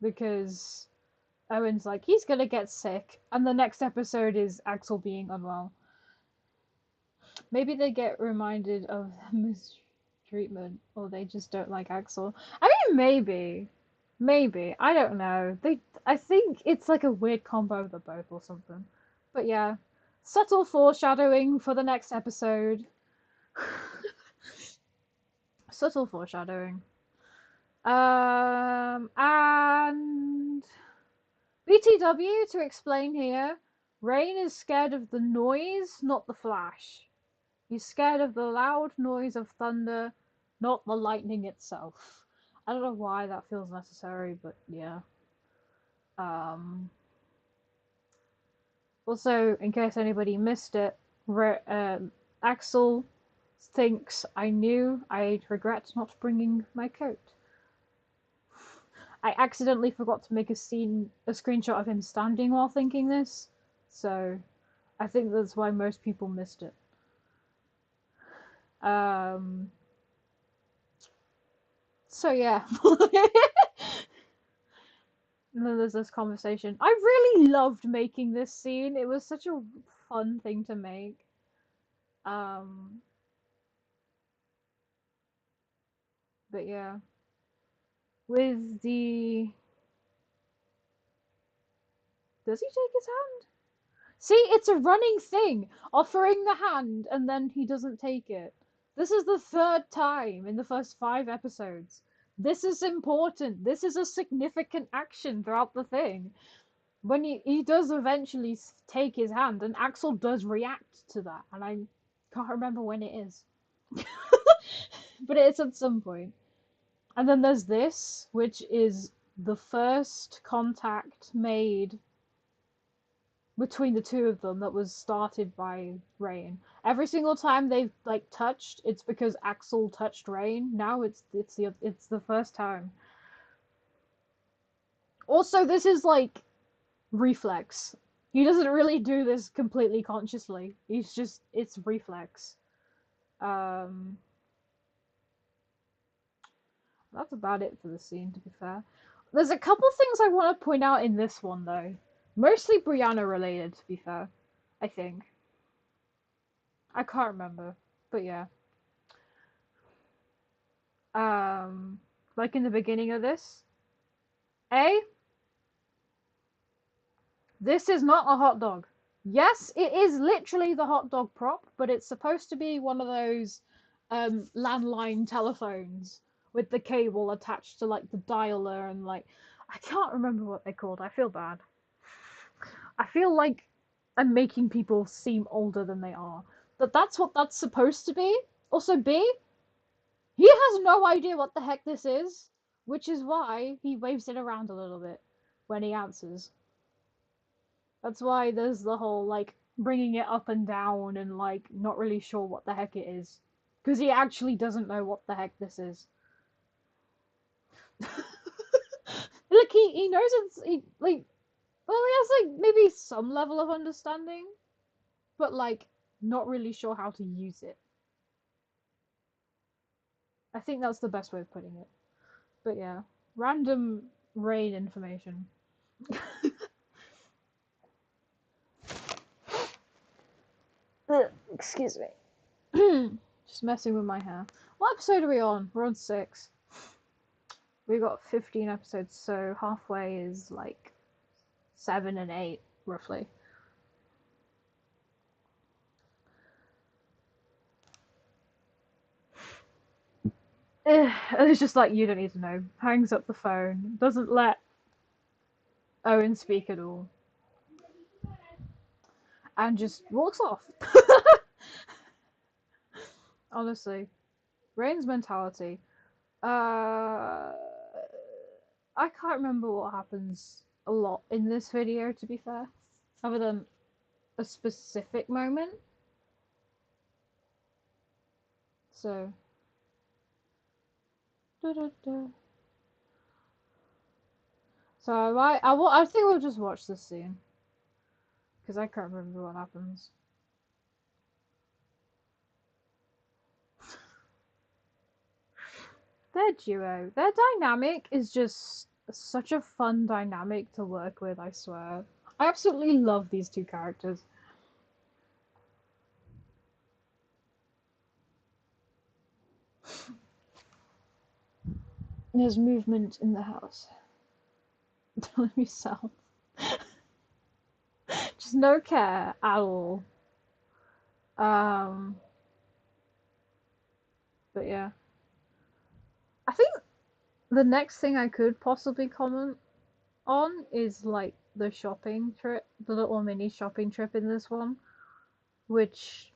because Owen's like he's gonna get sick, and the next episode is Axel being unwell. Maybe they get reminded of mistreatment, or they just don't like Axel. I mean, maybe I don't know. I think it's like a weird combo of the both or something. But yeah, subtle foreshadowing for the next episode. Subtle foreshadowing. And BTW to explain here, Rain is scared of the noise, not the flash. He's scared of the loud noise of thunder, not the lightning itself. I don't know why that feels necessary, but yeah. Um, Also, in case anybody missed it, Axel thinks I knew I'd regret not bringing my coat. I accidentally forgot to make a screenshot of him standing while thinking this, so I think that's why most people missed it. Um, so yeah. And then there's this conversation. I really loved making this scene. It was such a fun thing to make. Um, but yeah, with the does he take his hand? See, it's a running thing, offering the hand and then he doesn't take it. This is the third time in the first 5 episodes. This is important. This is a significant action throughout the thing. When he does eventually take his hand, and Axel does react to that, and I can't remember when it is, but it's at some point. And then there's this, which is the first contact made between the two of them that was started by Rain. Every single time they've like touched, it's because Axel touched Rain. Now it's the first time. Also, this is like reflex. He doesn't really do this completely consciously. It's reflex. Um, that's about it for the scene, to be fair. There's a couple things I want to point out in this one, though. Mostly Brianna related, to be fair. I think. I can't remember. But yeah. Um, like in the beginning of this. A, this is not a hot dog. Yes, it is literally the hot dog prop, but it's supposed to be one of those landline telephones with the cable attached to like the dialer and like I can't remember what they're called. I feel bad. I feel like I'm making people seem older than they are. But that's what that's supposed to be. Also, B, he has no idea what the heck this is, which is why he waves it around a little bit when he answers. That's why there's the whole like bringing it up and down and like not really sure what the heck it is. Because he actually doesn't know what the heck this is. Like he knows it's he like well he has like maybe some level of understanding. but like not really sure how to use it. I think that's the best way of putting it. But yeah, random raid information. Excuse me. Just messing with my hair. What episode are we on? We're on 6. We got 15 episodes, so halfway is like 7 and 8, roughly. And it's just like, you don't need to know. Hangs up the phone. Doesn't let Owen speak at all. And just walks off. Honestly. Rain's mentality. I can't remember what happens a lot in this video, to be fair. Other than a specific moment. So. Da-da-da. So I think we'll just watch this scene. Because I can't remember what happens. Their duo. Their dynamic is just such a fun dynamic to work with, I swear. I absolutely love these two characters. There's movement in the house. Telling me south. Just no care at all. Um, but yeah. I think the next thing I could possibly comment on is like the shopping trip, the little mini shopping trip in this one, which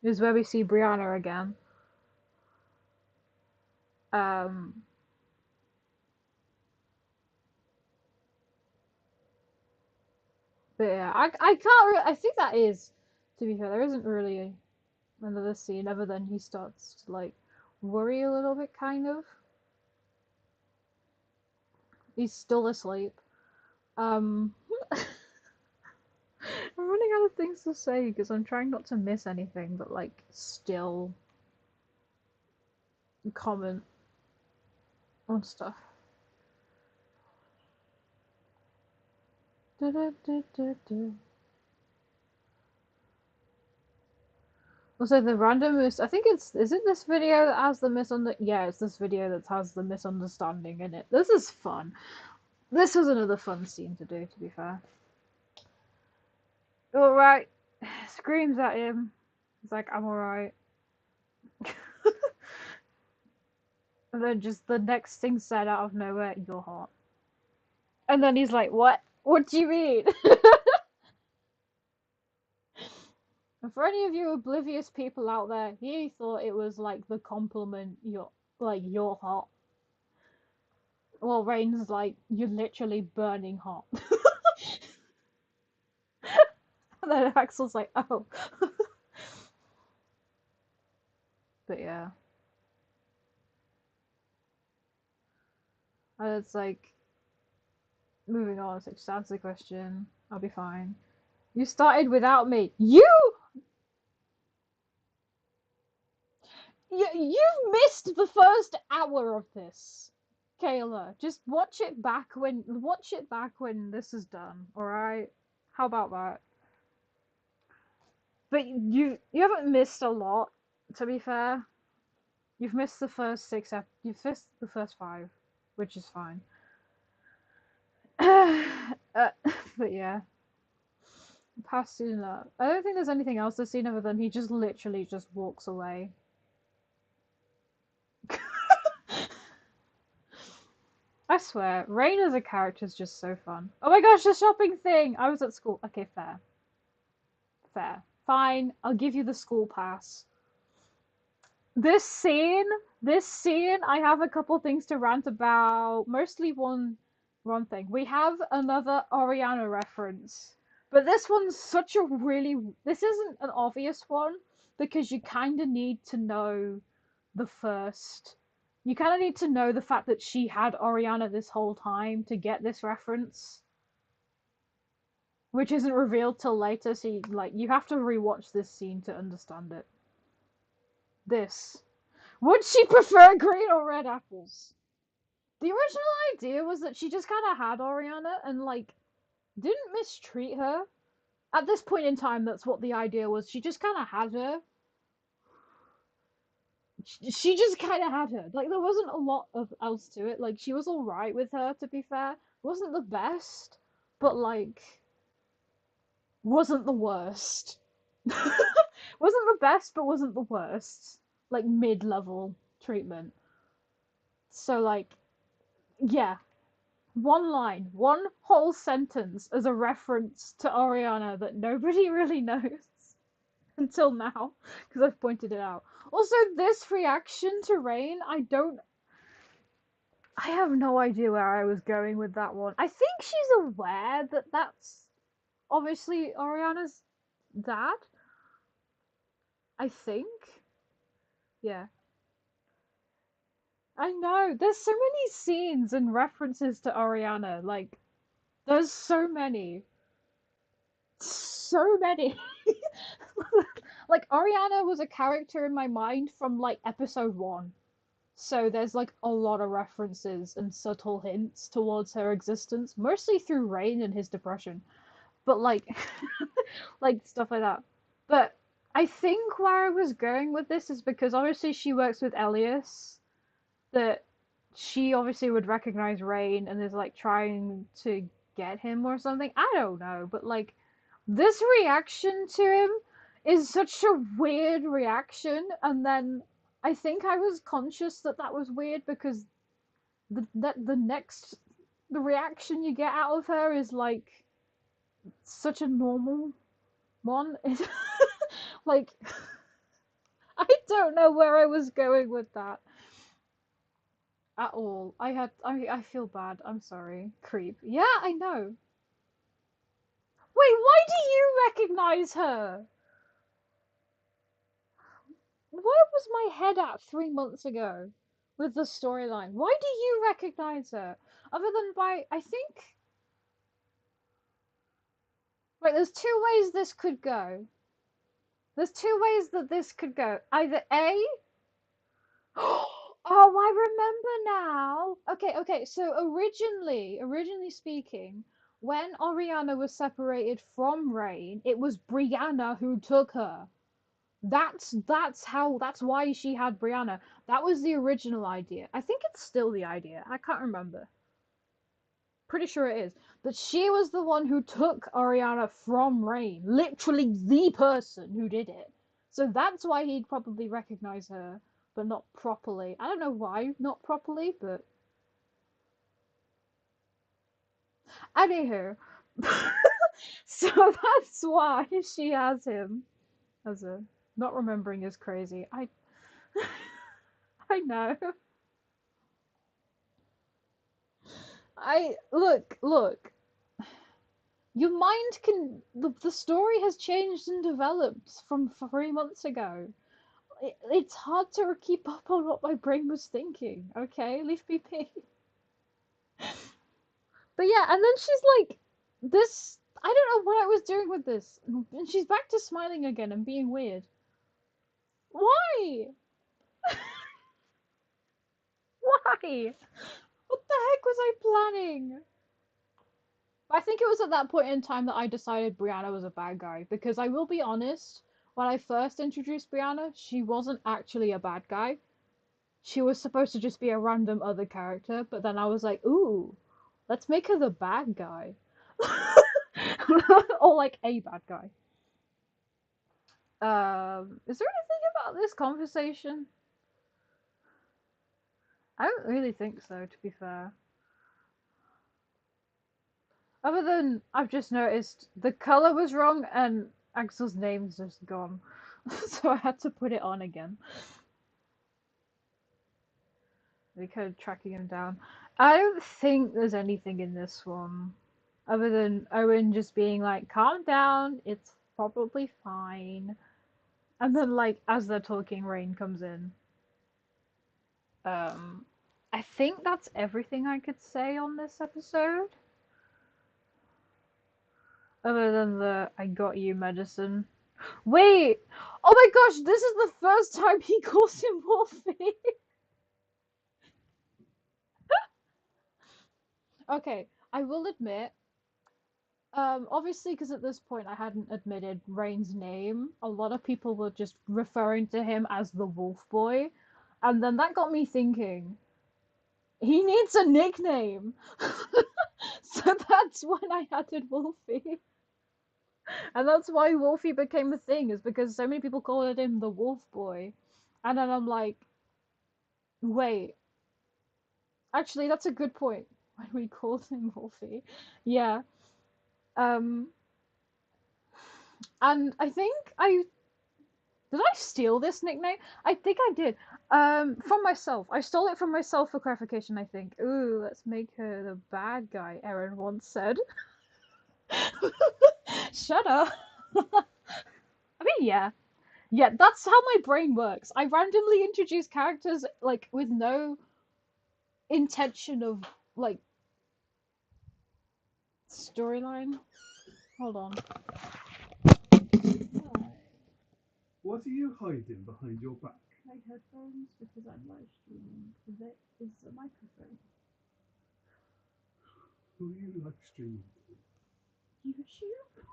is where we see Brianna again. Um, but yeah, I can't. I think that is, to be fair, there isn't really another scene other than he starts to like worry a little bit, kind of. He's still asleep. Um, I'm running out of things to say because I'm trying not to miss anything, but like still comment on stuff. Da, da, da, da, da. Also, the randomest. I think it's. Is it this video that has the Yeah, it's this video that has the misunderstanding in it. This is fun. This was another fun scene to do, to be fair. Alright. Screams at him. He's like, I'm alright. And then just the next thing said out of nowhere, you're hot. And then he's like, what? What do you mean? And for any of you oblivious people out there, he thought it was like the compliment, you're hot. Well, Rain's like, you're literally burning hot. And then Axel's like, oh. But yeah. And it's like, moving on, it's like, just answer the question. I'll be fine. You started without me. You missed the first hour of this, Kayla. Just watch it back when this is done. All right? How about that? But you haven't missed a lot. To be fair, you've missed the first you've missed the first 5, which is fine. But yeah, past soon enough. I don't think there's anything else this scene other than he just literally just walks away. I swear, Rain as a character is just so fun. Oh my gosh, the shopping thing! I was at school. Okay, fair. Fair. Fine, I'll give you the school pass. This scene, I have a couple things to rant about. Mostly one thing. We have another Oriana reference. But this one's such a this isn't an obvious one because you kind of need to know the first. You kind of need to know the fact that she had Oriana this whole time to get this reference. which isn't revealed till later. So you have to rewatch this scene to understand it. This. Would she prefer green or red apples? The original idea was that she just kind of had Oriana and didn't mistreat her. At this point in time, that's what the idea was. She just kind of had her. She just kind of had her. Like there wasn't a lot of else to it. Like she was all right with her. To be fair, wasn't the best, but wasn't the worst. Wasn't the best, but wasn't the worst. Like mid-level treatment. So yeah, one line, one whole sentence as a reference to Oriana that nobody really knows until now because I've pointed it out. Also, this reaction to Rain, I have no idea where I was going with that one. I think she's aware that that's obviously Oriana's dad. I think. Yeah. I know. There's so many scenes and references to Oriana. There's so many. So many. Oriana was a character in my mind from episode 1. So there's a lot of references and subtle hints towards her existence, mostly through Rain and his depression. But stuff like that. But I think where I was going with this is because obviously she works with Elias, that she obviously would recognize Rain and is trying to get him or something. I don't know, but this reaction to him is such a weird reaction, and then I think I was conscious that that was weird because the next the reaction you get out of her is such a normal one. like I don't know where I was going with that at all. I feel bad. I'm sorry. Creep. Yeah, I know. Wait, why do you recognize her? Where was my head at 3 months ago with the storyline? Why do you recognize her? Other than by, I think. Right, there's two ways this could go. There's two ways that this could go. Either A. Oh, I remember now. Okay. So originally speaking, when Oriana was separated from Rain, it was Brianna who took her. That's why she had Brianna. That was the original idea. I think it's still the idea. I can't remember. Pretty sure it is. That she was the one who took Oriana from Rain. Literally the person who did it. So that's why he'd probably recognize her, but not properly. I don't know why not properly, but anywho. So that's why she has him as a not remembering is crazy. I know. I look. Your mind can. The story has changed and developed from 3 months ago. It's hard to keep up on what my brain was thinking. Okay, leave me be. But yeah, and then she's this. I don't know what I was doing with this, and she's back to smiling again and being weird. Why? Why? What the heck was I planning? I think it was at that point in time that I decided Brianna was a bad guy. Because I will be honest, when I first introduced Brianna, she wasn't actually a bad guy. She was supposed to just be a random other character, but then I was like, ooh, let's make her the bad guy. Or a bad guy. Is there anything about this conversation? I don't really think so, to be fair. Other than I've just noticed the color was wrong and Axel's name's just gone. So I had to put it on again. Because tracking him down. I don't think there's anything in this one. Other than Owen just being like, calm down, it's probably fine. And then as they're talking, Rain comes in. Um I think that's everything I could say on this episode. Other than the I got you medicine. Wait! Oh my gosh, this is the first time he calls him Wolfie! Okay, I will admit, obviously, because at this point I hadn't admitted Rain's name, a lot of people were just referring to him as the Wolf Boy, and then that got me thinking, he needs a nickname! So that's when I added Wolfie. And that's why Wolfie became a thing, is because so many people called him the Wolf Boy. And then I'm like, wait, actually, that's a good point. When we called him Wolfie. Yeah. Um, and I think I did I steal this nickname? I think I did. From myself. I stole it from myself for clarification, I think. Ooh, let's make her the bad guy, Eren once said. Shut up. I mean, yeah. Yeah, that's how my brain works. I randomly introduce characters like with no intention of like storyline. Hold on. What are you hiding behind your back? My headphones because I'm live streaming. There is a microphone. Who are you live streaming to? YouTube?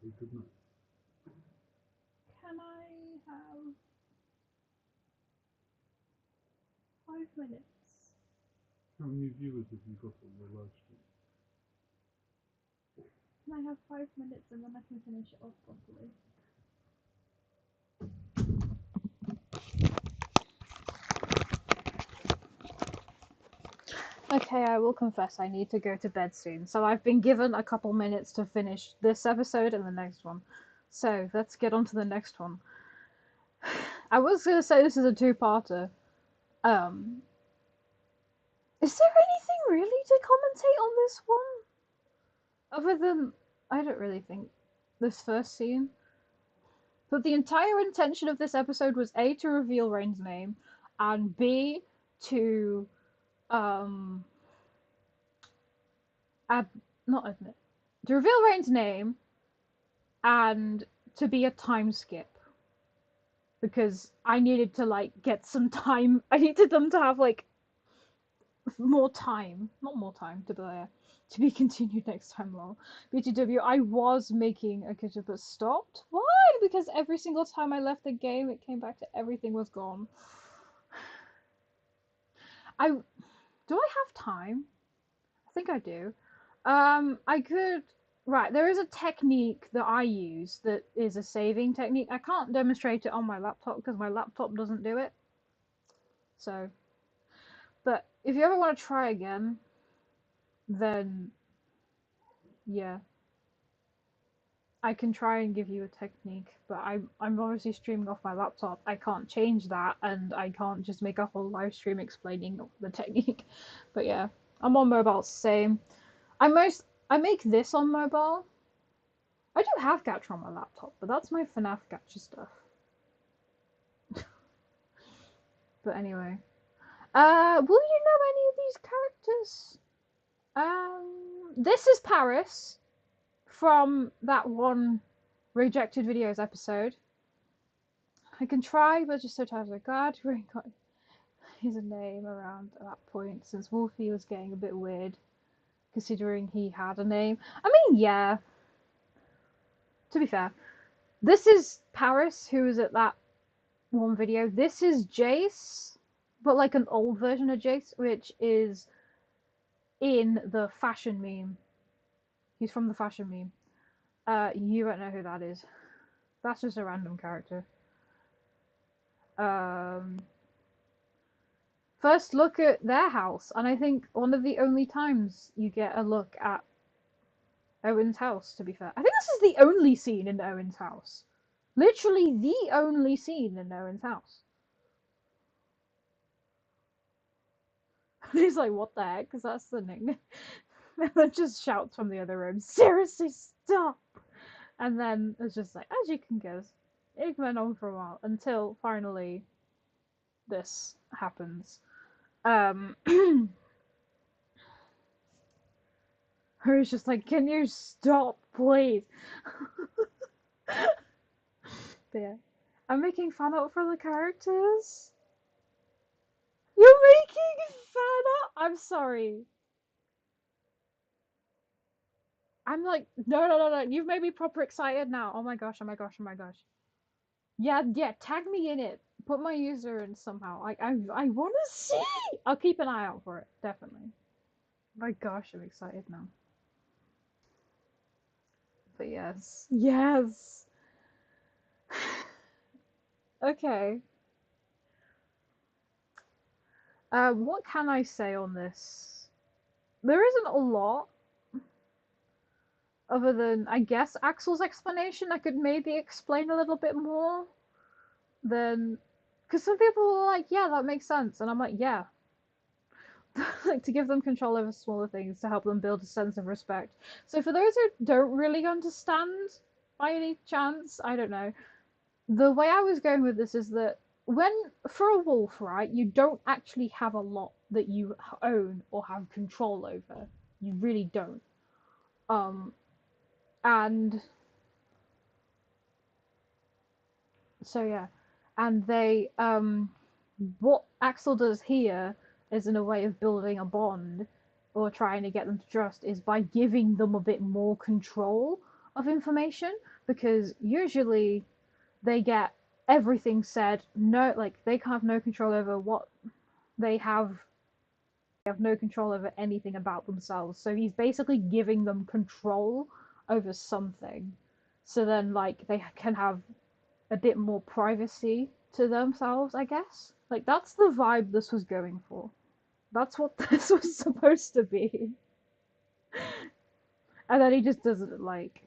Say good night. Can I have 5 minutes? How many viewers have you got on your live stream? Can I have 5 minutes and then I can finish it off properly? Okay, I will confess I need to go to bed soon, so I've been given a couple minutes to finish this episode and the next one. So let's get on to the next one. I was gonna say this is a two-parter. Um, is there anything really to commentate on this one? Other than, I don't really think this first scene. But the entire intention of this episode was A, to reveal Rain's name, and B, to, um, ad- not admit, to reveal Rain's name, and to be a time skip. Because I needed to, like, get some time. I needed them to have, like, more time. Not more time, to be continued next time, lol. BTW, I was making a kitchen but stopped. Why? Because every single time I left the game, it came back to everything was gone. I do I have time? I think I do. I could. Right, there is a technique that I use that is a saving technique. I can't demonstrate it on my laptop because my laptop doesn't do it. So, but if you ever want to try again, then yeah, I can try and give you a technique. But I'm obviously streaming off my laptop. I can't change that, and I can't just make a whole live stream explaining the technique. But yeah, I'm on mobile. Same. I make this on mobile. I do have Gacha on my laptop, but that's my FNAF Gacha stuff. But anyway, will you know any of these characters? This is Paris from that one rejected videos episode. I can try, but just so tired. Like, God, really got his name around that point since Wolfie was getting a bit weird, considering he had a name. I mean, yeah. To be fair, this is Paris, who was at that one video. This is Jace, but like an old version of Jace, which is in the fashion meme. He's from the fashion meme. You don't know who that is. That's just a random character. Um, First look at their house, and I think one of the only times you get a look at Owen's house, to be fair. I think this is the only scene in Owen's house. Literally the only scene in Owen's house. He's like, what the heck? Because that's the nickname. And then just shouts from the other room, seriously, stop! And then it's just like, as you can guess, it went on for a while until finally this happens. Um, Who's just like, can you stop, please? But yeah. I'm making fan art for the characters. You're making fan art? I'm sorry. I'm like, no, no, no, no. You've made me proper excited now. Oh my gosh, oh my gosh, oh my gosh. Yeah, yeah, tag me in it. Put my user in somehow. I want to see. I'll keep an eye out for it, definitely. My gosh, I'm excited now. But yes. Yes. Okay. What can I say on this? There isn't a lot other than, I guess, Axel's explanation. I could maybe explain a little bit more than. Because some people are like, yeah, that makes sense. And I'm like, yeah. Like, to give them control over smaller things to help them build a sense of respect. So, for those who don't really understand by any chance, I don't know. The way I was going with this is that when, for a wolf, right, you don't actually have a lot that you own or have control over. You really don't. Um, and so yeah, and what Axel does here is in a way of building a bond or trying to get them to trust is by giving them a bit more control of information because usually they get everything said no like they can have no control over what they have no control over anything about themselves. So he's basically giving them control over something. So then like they can have a bit more privacy to themselves, I guess. Like that's the vibe this was going for. That's what this was supposed to be. And then he just doesn't like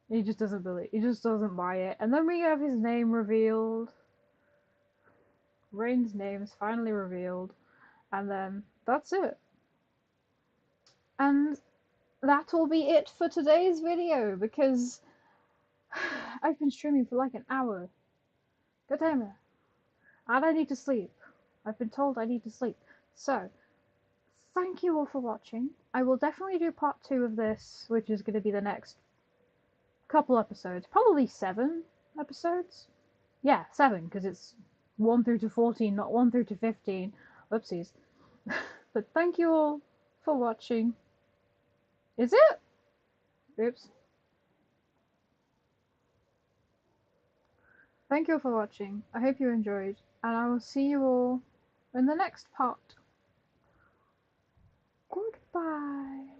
he just doesn't believe he just doesn't buy it. And then we have his name revealed. Rain's name is finally revealed. And then that's it. And that will be it for today's video because I've been streaming for like an hour. God damn it. And I need to sleep. I've been told I need to sleep. So, thank you all for watching. I will definitely do part 2 of this, which is going to be the next couple episodes. Probably 7 episodes. Yeah, 7, because it's 1 through to 14, not 1 through to 15. Whoopsies. But thank you all for watching. Is it? Oops. Thank you all for watching. I hope you enjoyed, and I will see you all in the next part. Goodbye.